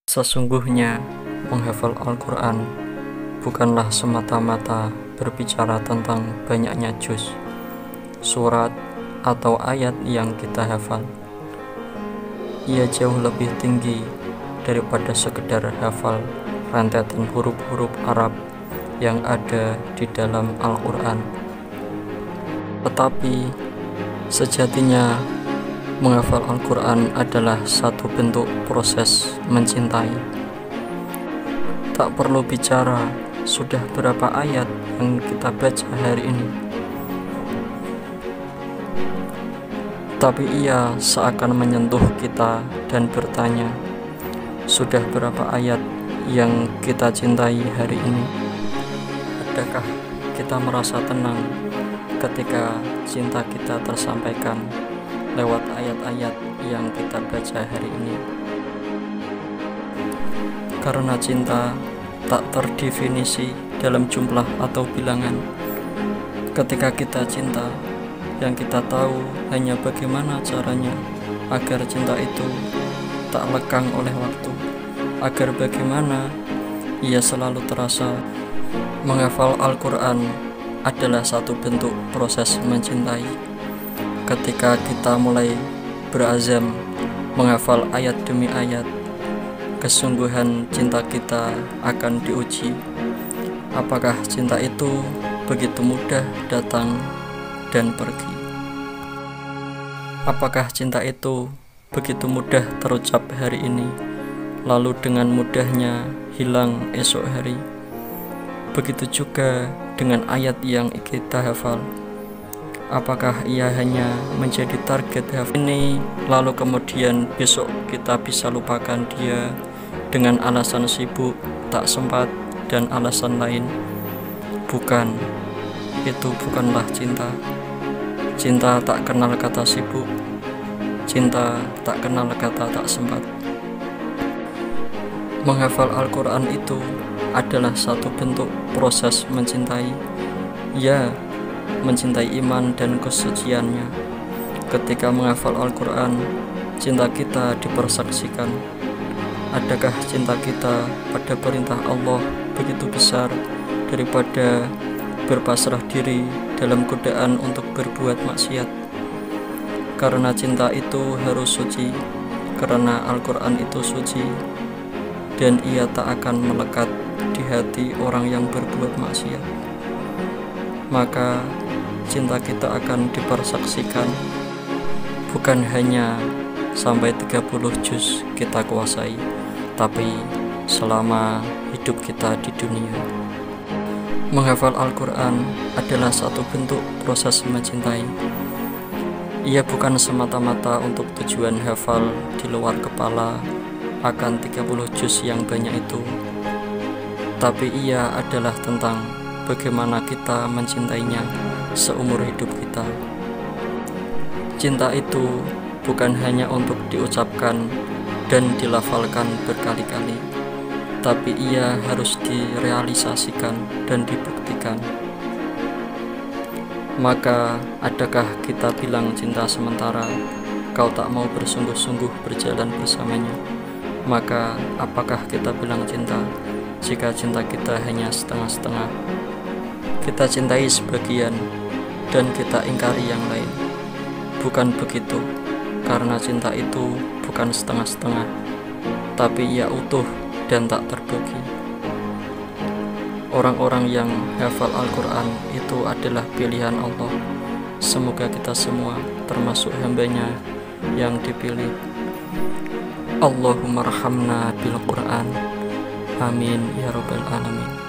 Sesungguhnya, menghafal Al-Quran bukanlah semata-mata berbicara tentang banyaknya juz, surat, atau ayat yang kita hafal. Ia jauh lebih tinggi daripada sekedar hafal rentetan huruf-huruf Arab yang ada di dalam Al-Quran. Tetapi, sejatinya menghafal Al-Quran adalah satu bentuk proses mencintai. Tak perlu bicara sudah berapa ayat yang kita baca hari ini, tapi ia seakan menyentuh kita dan bertanya, sudah berapa ayat yang kita cintai hari ini? Adakah kita merasa tenang ketika cinta kita tersampaikan lewat ayat-ayat yang kita baca hari ini? Karena cinta tak terdefinisi dalam jumlah atau bilangan. Ketika kita cinta, yang kita tahu hanya bagaimana caranya agar cinta itu tak lekang oleh waktu, agar bagaimana ia selalu terasa. Menghafal Al-Quran adalah satu bentuk proses mencintai. Ketika kita mulai berazam menghafal ayat demi ayat, kesungguhan cinta kita akan diuji. Apakah cinta itu begitu mudah datang dan pergi? Apakah cinta itu begitu mudah terucap hari ini, lalu dengan mudahnya hilang esok hari? Begitu juga dengan ayat yang kita hafal. Apakah ia hanya menjadi target hafal ini, lalu kemudian besok kita bisa lupakan dia dengan alasan sibuk, tak sempat, dan alasan lain? Bukan, itu bukanlah cinta. Cinta tak kenal kata sibuk, cinta tak kenal kata tak sempat. Menghafal Al-Quran itu adalah satu bentuk proses mencintai. Ya, mencintai iman dan kesuciannya. Ketika menghafal Al-Quran, cinta kita dipersaksikan. Adakah cinta kita pada perintah Allah begitu besar daripada berpasrah diri dalam godaan untuk berbuat maksiat? Karena cinta itu harus suci, karena Al-Quran itu suci, dan ia tak akan melekat di hati orang yang berbuat maksiat. Maka cinta kita akan dipersaksikan, bukan hanya sampai 30 juz kita kuasai, tapi selama hidup kita di dunia. Menghafal Al-Quran adalah satu bentuk proses mencintai. Ia bukan semata-mata untuk tujuan hafal di luar kepala akan 30 juz yang banyak itu, tapi ia adalah tentang bagaimana kita mencintainya seumur hidup kita. Cinta itu bukan hanya untuk diucapkan dan dilafalkan berkali-kali, tapi ia harus direalisasikan dan dibuktikan. Maka, adakah kita bilang cinta sementara kau tak mau bersungguh-sungguh berjalan bersamanya? Maka, apakah kita bilang cinta jika cinta kita hanya setengah-setengah? Kita cintai sebagian dan kita ingkari yang lain. Bukan begitu, karena cinta itu bukan setengah-setengah, tapi ia utuh dan tak terbagi. Orang-orang yang hafal Al-Quran itu adalah pilihan Allah. Semoga kita semua termasuk hambanya yang dipilih. Allahumma rahamna bil Quran. Amin ya rabbal alamin.